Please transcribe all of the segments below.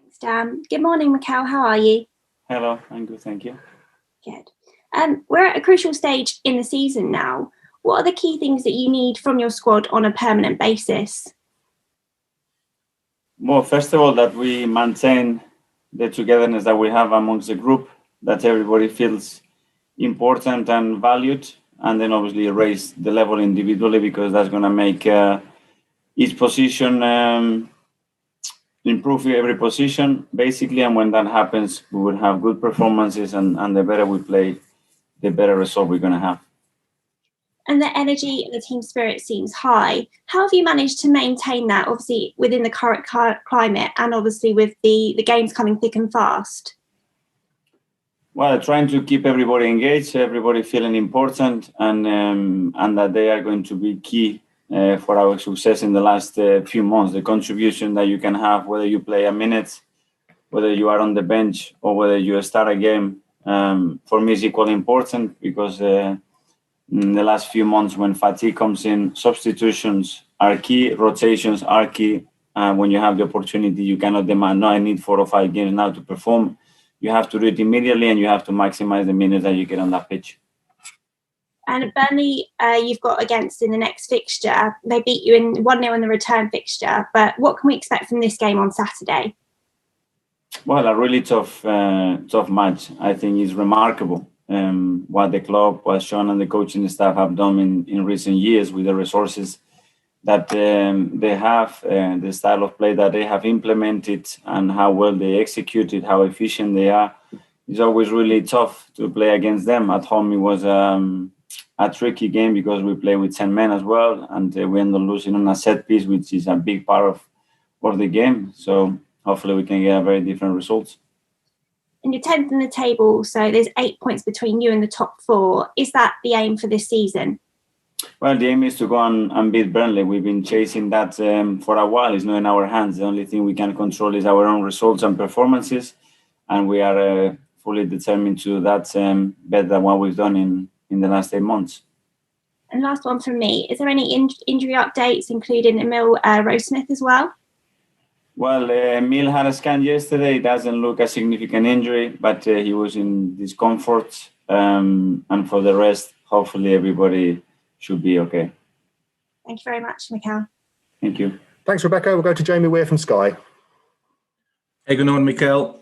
Thanks, Dan. Good morning, Mikel. How are you? Hello, I'm good, thank you. Good. We're at a crucial stage in the season now. What are the key things that you need from your squad on a permanent basis? Well, first of all, that we maintain the togetherness that we have amongst the group, that everybody feels important and valued, and then obviously raise the level individually, because that's going to make each position improve every position, basically. And when that happens, we will have good performances, and the better we play, the better result we're going to have. And the energy and the team spirit seems high. How have you managed to maintain that, obviously, within the current climate and obviously with the games coming thick and fast? Well, trying to keep everybody engaged, everybody feeling important, and that they are going to be key for our success in the last few months. The contribution that you can have, whether you play a minute, whether you are on the bench, or whether you start a game, for me is equally important, because in the last few months, when fatigue comes in, substitutions are key, rotations are key. When you have the opportunity, you cannot demand, no, I need 4 or 5 games now to perform. You have to do it immediately, and you have to maximize the minutes that you get on that pitch. And Burnley, you've got against in the next fixture. They beat you in 1-0 in the return fixture. But what can we expect from this game on Saturday? Well, a really tough match. I think is remarkable what the club, what Sean and the coaching staff have done in recent years with the resources that they have, the style of play that they have implemented, and how well they executed, how efficient they are. It's always really tough to play against them. At home, it was a tricky game because we play with 10 men as well, and we end up losing on a set piece, which is a big part of the game. So hopefully we can get a very different results. And you're 10th in the table, so there's 8 points between you and the top 4. Is that the aim for this season? Well, the aim is to go and beat Burnley. We've been chasing that for a while. It's not in our hands. The only thing we can control is our own results and performances, and we are fully determined to do that better than what we've done in the last 8 months. And last one from me. Is there any injury updates, including Emil Rose-Smith as well? Well, Emil had a scan yesterday. It doesn't look a significant injury, but he was in discomfort. And for the rest, hopefully everybody should be okay. Thank you very much, Mikel. Thank you. Thanks, Rebecca. We'll go to Jamie Weir from Sky. Hey, good morning, Mikel.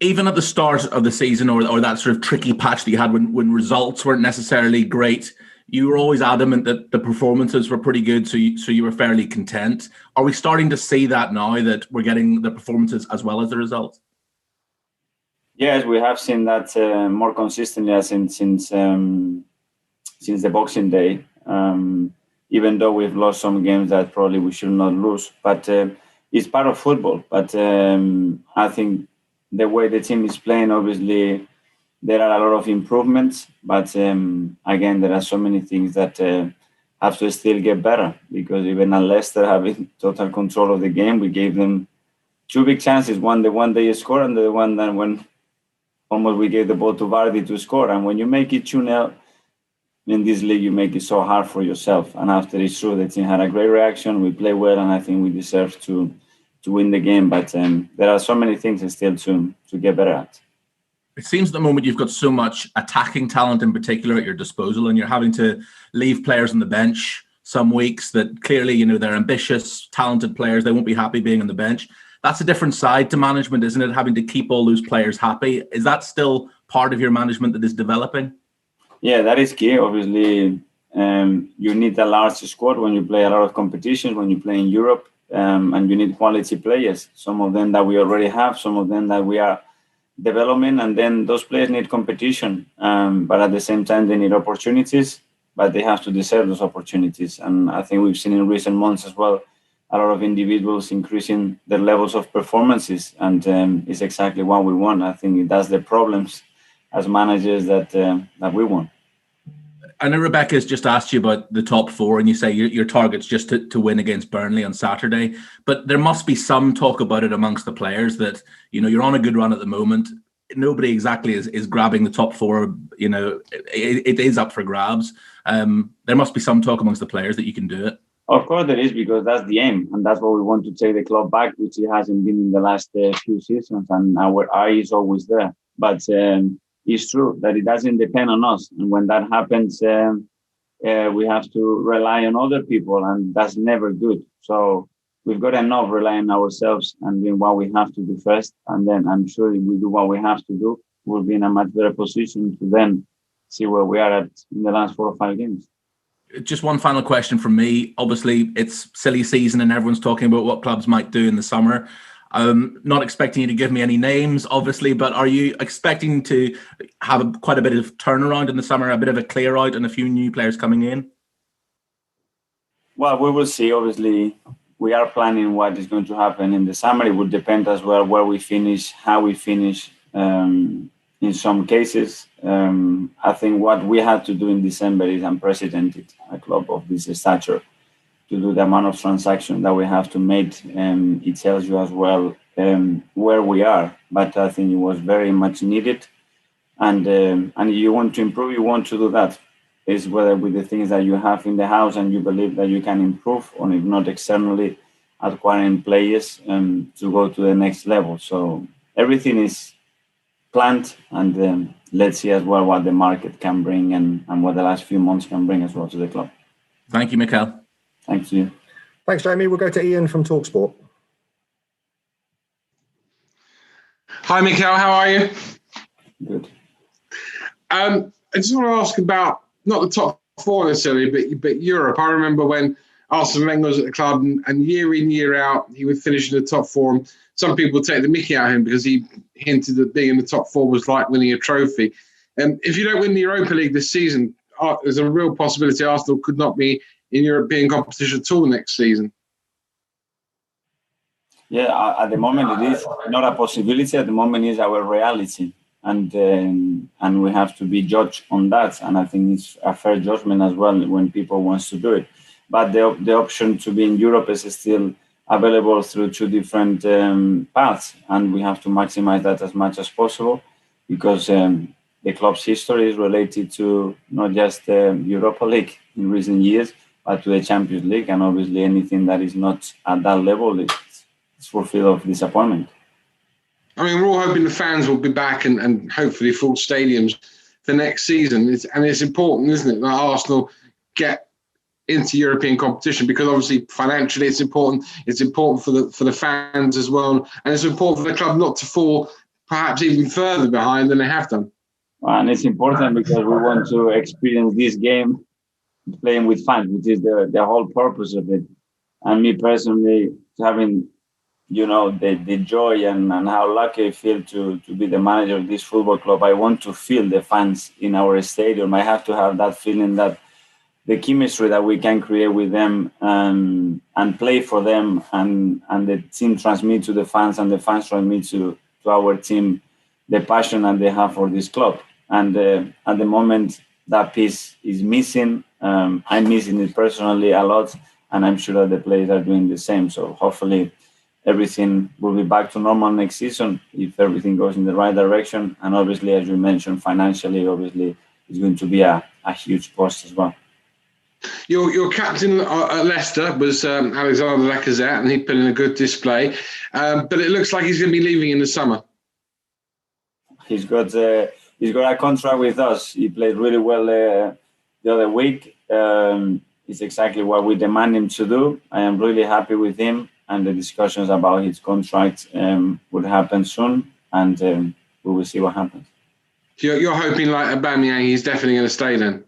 Even at the start of the season, or that sort of tricky patch that you had when results weren't necessarily great, you were always adamant that the performances were pretty good, so you were fairly content. Are we starting to see that now, that we're getting the performances as well as the results? Yes, we have seen that more consistently since the Boxing Day. Even though we've lost some games that probably we should not lose, but it's part of football. But I think the way the team is playing, obviously, there are a lot of improvements, but again, there are so many things that have to still get better, because even at Leicester having total control of the game, we gave them 2 big chances. One, the one they scored, and the one that when almost we gave the ball to Vardy to score. And when you make it 2-0 in this league, you make it so hard for yourself. And after it's true, the team had a great reaction. We play well, and I think we deserve to win the game. But there are so many things still to get better at. It seems at the moment you've got so much attacking talent in particular at your disposal, and you're having to leave players on the bench some weeks that clearly, they're ambitious, talented players. They won't be happy being on the bench. That's a different side to management, isn't it? Having to keep all those players happy. Is that still part of your management that is developing? Yeah, that is key. Obviously, you need a large squad when you play a lot of competitions, when you play in Europe, and you need quality players. Some of them that we already have, some of them that we are development, and then those players need competition, but at the same time they need opportunities, but they have to deserve those opportunities. And I think we've seen in recent months as well a lot of individuals increasing their levels of performances, and it's exactly what we want. I think that's the problems as managers that we want. I know Rebecca's just asked you about the top 4, and you say your target's just to win against Burnley on Saturday. But there must be some talk about it amongst the players that, you're on a good run at the moment. Nobody exactly is grabbing the top 4. It is up for grabs. There must be some talk amongst the players that you can do it. Of course there is, because that's the aim, and that's what we want to take the club back, which it hasn't been in the last few seasons, and our eye is always there. But it's true that it doesn't depend on us, and when that happens, we have to rely on other people, and that's never good. So we've got enough relying on ourselves and doing what we have to do first, and then I'm sure if we do what we have to do, we'll be in a much better position to then see where we are at in the last 4 or 5 games. Just one final question from me. Obviously, it's silly season and everyone's talking about what clubs might do in the summer. Not expecting you to give me any names, obviously, but are you expecting to have quite a bit of turnaround in the summer, a bit of a clear out and a few new players coming in? Well, we will see. Obviously, we are planning what is going to happen in the summer. It will depend as well where we finish, how we finish. In some cases, I think what we had to do in December is unprecedented. A club of this stature, to do the amount of transactions that we have to make, it tells you as well where we are. But I think it was very much needed, and you want to improve, you want to do that. Is whether with the things that you have in the house and you believe that you can improve, or if not externally, acquiring players to go to the next level. So everything is planned, and let's see as well what the market can bring and what the last few months can bring as well to the club. Thank you, Mikel. Thanks to you. Thanks, Jamie. We'll go to Ian from TalkSport. Hi, Mikel. How are you? Good. I just want to ask about not the top 4 necessarily, but Europe. I remember when Arsene Wenger was at the club, and year in, year out, he would finish in the top 4. And some people take the mickey out of him because he hinted that being in the top 4 was like winning a trophy. And if you don't win the Europa League this season, there's a real possibility Arsenal could not be in European competition at all next season. Yeah, at the moment it is not a possibility. At the moment is our reality, and we have to be judged on that. And I think it's a fair judgment as well when people want to do it. But the option to be in Europe is still available through 2 different paths, and we have to maximize that as much as possible, because the club's history is related to not just the Europa League in recent years, but to the Champions League, and obviously anything that is not at that level is fulfilled of disappointment. I mean, we're all hoping the fans will be back and hopefully full stadiums for next season. It's important, isn't it, that Arsenal get into European competition, because obviously financially it's important. It's important for the fans as well, and it's important for the club not to fall perhaps even further behind than they have done. And it's important because we want to experience this game playing with fans, which is the whole purpose of it. And me personally, having the joy and how lucky I feel to be the manager of this football club, I want to feel the fans in our stadium. I have to have that feeling that the chemistry that we can create with them and play for them, and the team transmit to the fans, and the fans transmit to our team the passion that they have for this club. And at the moment, that piece is missing. I'm missing it personally a lot, and I'm sure that the players are doing the same. So hopefully everything will be back to normal next season if everything goes in the right direction. And obviously, as you mentioned, financially, obviously, it's going to be a huge cost as well. Your captain at Leicester was Alexander Lacazette, and he put in a good display. But it looks like he's going to be leaving in the summer. He's got a contract with us. He played really well the other week. It's exactly what we demand him to do. I am really happy with him, and the discussions about his contract would happen soon, and we will see what happens. You're hoping, like Aubameyang, he's definitely going to stay then?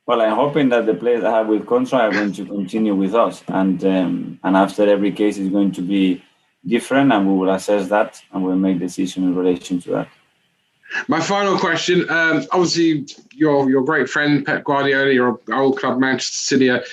Well, I'm hoping that the players I have with contract are going to continue with us, and after every case is going to be different, and we will assess that and we'll make decisions in relation to that. My final question, obviously your great friend Pep Guardiola, your old club Manchester City, are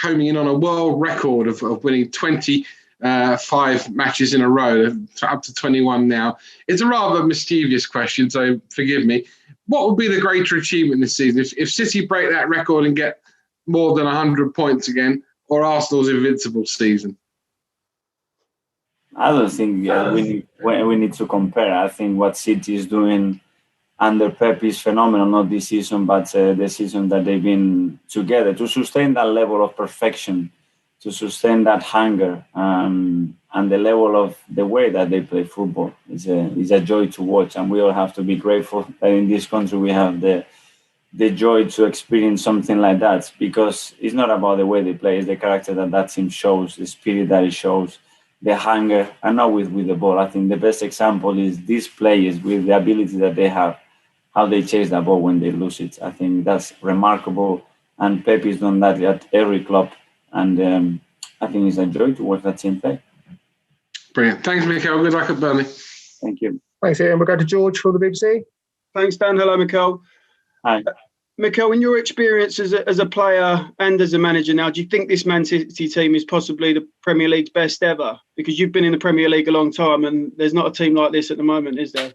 homing in on a world record of winning 25 matches in a row, up to 21 now. It's a rather mischievous question, so forgive me. What would be the greater achievement this season? If City break that record and get more than 100 points again, or Arsenal's invincible season? I don't think we need to compare. I think what City is doing under Pep is phenomenal, not this season, but the season that they've been together. To sustain that level of perfection, to sustain that hunger, and the level of the way that they play football is a joy to watch. And we all have to be grateful that in this country we have the joy to experience something like that, because it's not about the way they play, it's the character that team shows, the spirit that it shows, the hunger, and not with the ball. I think the best example is these players with the ability that they have, how they chase that ball when they lose it. I think that's remarkable, and Pep has done that at every club, and I think it's a joy to watch that team play. Brilliant. Thanks, Mikel. Good luck at Burnley. Thank you. Thanks, Ian. We'll go to George from the BBC. Thanks, Dan. Hello, Mikel. Hi. Mikel, in your experience as a player and as a manager now, do you think this Man City team is possibly the Premier League's best ever? Because you've been in the Premier League a long time and there's not a team like this at the moment, is there?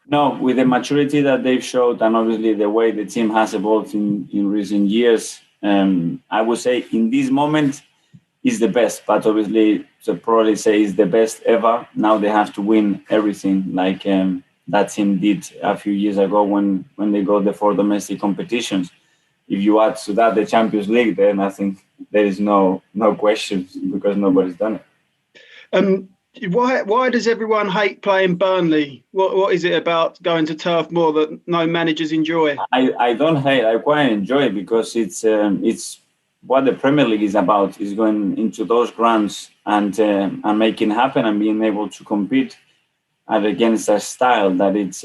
No, with the maturity that they've showed and obviously the way the team has evolved in recent years, I would say in this moment is the best, but obviously to probably say is the best ever. Now they have to win everything like that team did a few years ago when they got the 4 domestic competitions. If you add to that the Champions League, then I think there is no question because nobody's done it. Why does everyone hate playing Burnley? What is it about going to Turf Moor that no managers enjoy? I don't hate. I quite enjoy it because it's what the Premier League is about. Is going into those grounds and making it happen and being able to compete against a style that it's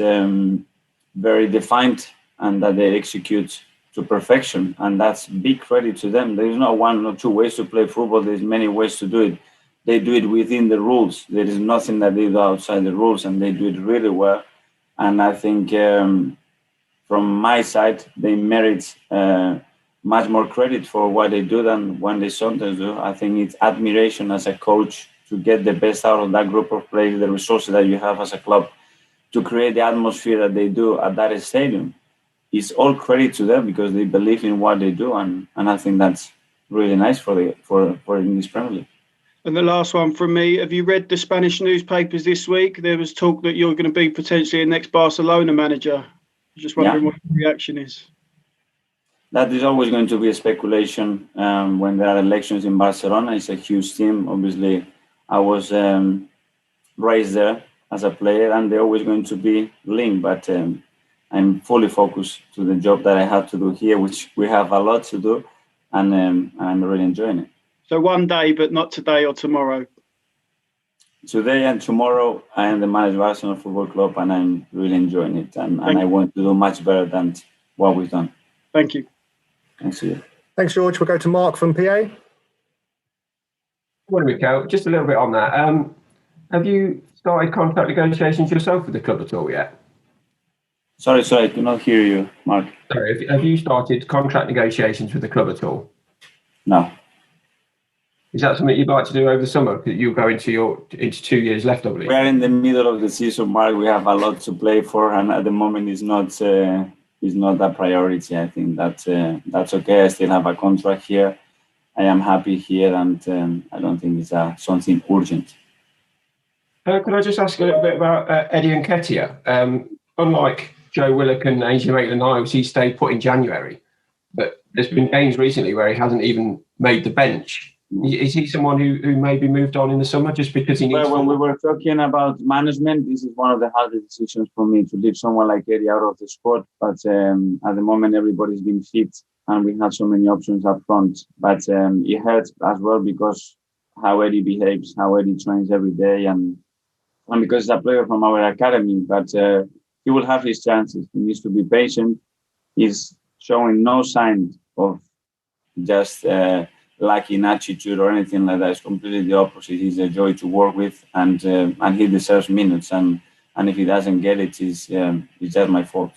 very defined and that they execute to perfection. And that's big credit to them. There is not 1 or 2 ways to play football. There's many ways to do it. They do it within the rules. There is nothing that they do outside the rules, and they do it really well. And I think from my side, they merit much more credit for what they do than when they sometimes do. I think it's admiration as a coach to get the best out of that group of players, the resources that you have as a club, to create the atmosphere that they do at that stadium. It's all credit to them because they believe in what they do, and I think that's really nice for English Premier League. And the last one from me, have you read the Spanish newspapers this week? There was talk that you're going to be potentially a next Barcelona manager. Just wondering what your reaction is. That is always going to be a speculation when there are elections in Barcelona. It's a huge team. Obviously, I was raised there as a player, and they're always going to be linked. But I'm fully focused to the job that I have to do here, which we have a lot to do, and I'm really enjoying it. So one day, but not today or tomorrow? Today and tomorrow, I am the manager of Arsenal Football Club, and I'm really enjoying it. And I want to do much better than what we've done. Thank you. Thanks to you. Thanks, George. We'll go to Mark from PA. Morning, Mikel. Just a little bit on that. Have you started contract negotiations yourself with the club at all yet? Sorry, I cannot hear you, Mark. Sorry, have you started contract negotiations with the club at all? No. Is that something you'd like to do over the summer? Because you'll go into 2 years left, I believe. We are in the middle of the season, Mark. We have a lot to play for, and at the moment, it's not a priority. I think that's okay. I still have a contract here. I am happy here, and I don't think it's something urgent. Could I just ask a little bit about Eddie Nketiah? Unlike Joe Willock and Ainsley Maitland-Niles, he stayed put in January. But there's been games recently where he hasn't even made the bench. Is he someone who maybe moved on in the summer just because he needs... Well, when we were talking about management, this is one of the hardest decisions for me to leave someone like Eddie out of the squad. But at the moment, everybody's been fit and we have so many options up front. But it hurts as well because how Eddie behaves, how Eddie trains every day, and because he's a player from our academy. But he will have his chances. He needs to be patient. He's showing no signs of just... lacking attitude or anything like that. It's completely the opposite. He's a joy to work with, and he deserves minutes. And if he doesn't get it, it's just my fault.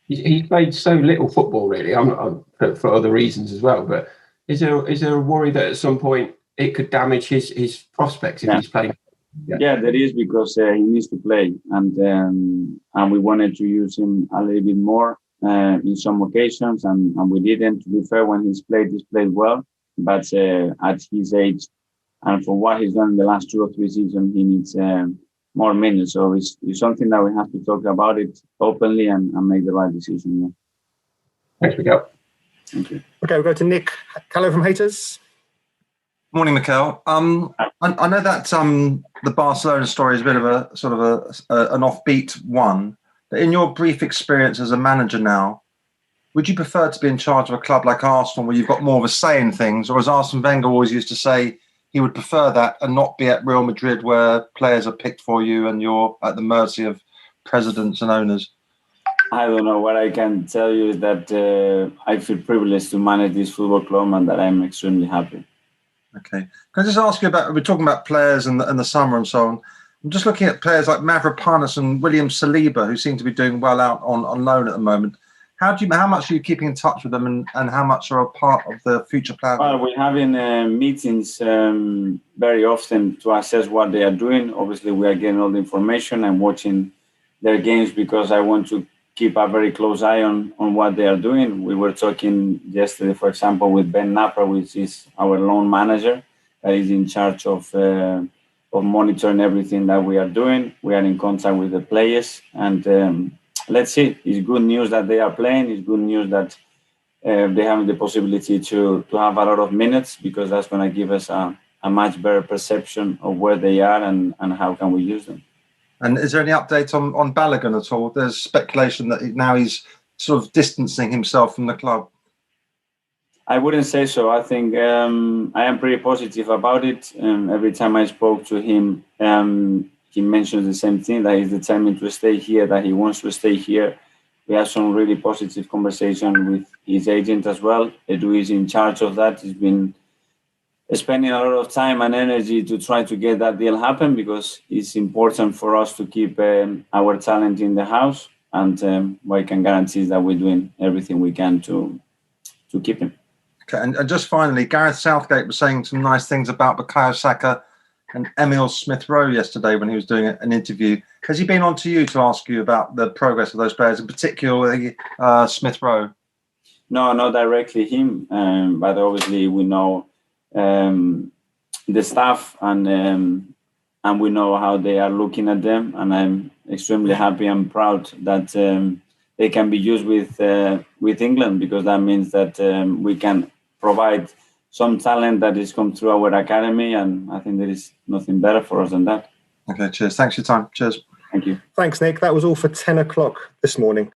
He's played so little football, really. I'm for other reasons as well. But is there a worry that at some point it could damage his prospects if he's playing? Yeah, there is, because he needs to play, and we wanted to use him a little bit more. In some occasions, and we didn't. To be fair, when he's played well. But at his age, and for what he's done in the last 2 or 3 seasons, he needs more minutes. So it's something that we have to talk about it openly and make the right decision. Yeah. Thanks, Mikel. Thank you. Okay, we'll go to Nick Callow from Haters. Morning, Mikel. I know that the Barcelona story is a bit of a sort of an offbeat one, but in your brief experience as a manager now, would you prefer to be in charge of a club like Arsenal where you've got more of a say in things, or as Arsene Wenger always used to say, he would prefer that and not be at Real Madrid where players are picked for you and you're at the mercy of presidents and owners? I don't know. What I can tell you is that I feel privileged to manage this football club and that I'm extremely happy. Okay. Can I just ask you about, we're talking about players and the summer and so on. I'm just looking at players like Mavropanos and William Saliba, who seem to be doing well out on loan at the moment. How much are you keeping in touch with them and how much are a part of the future plan? Well, we're having meetings very often to assess what they are doing. Obviously, we are getting all the information and watching their games because I want to keep a very close eye on what they are doing. We were talking yesterday, for example, with Ben Napper, which is our loan manager, that is in charge of monitoring everything that we are doing. We are in contact with the players, and let's see. It's good news that they are playing. It's good news that they have the possibility to have a lot of minutes, because that's going to give us a much better perception of where they are and how can we use them. And is there any update on Balogun at all? There's speculation that now he's sort of distancing himself from the club. I wouldn't say so. I think I am pretty positive about it. Every time I spoke to him, he mentions the same thing, that he's determined to stay here, that he wants to stay here. We have some really positive conversation with his agent as well. Edu is in charge of that. He's been spending a lot of time and energy to try to get that deal happen, because it's important for us to keep our talent in the house, and I can guarantee that we're doing everything we can to keep him. Okay, and just finally, Gareth Southgate was saying some nice things about Bukayo Saka and Emil Smith-Rowe yesterday when he was doing an interview. Has he been on to you to ask you about the progress of those players, in particular Smith-Rowe? No, not directly him, but obviously we know the staff and we know how they are looking at them, and I'm extremely happy and proud that they can be used with England, because that means that we can provide some talent that has come through our academy, and I think there is nothing better for us than that. Okay, cheers. Thanks for your time. Cheers. Thank you. Thanks, Nick. That was all for 10 o'clock this morning.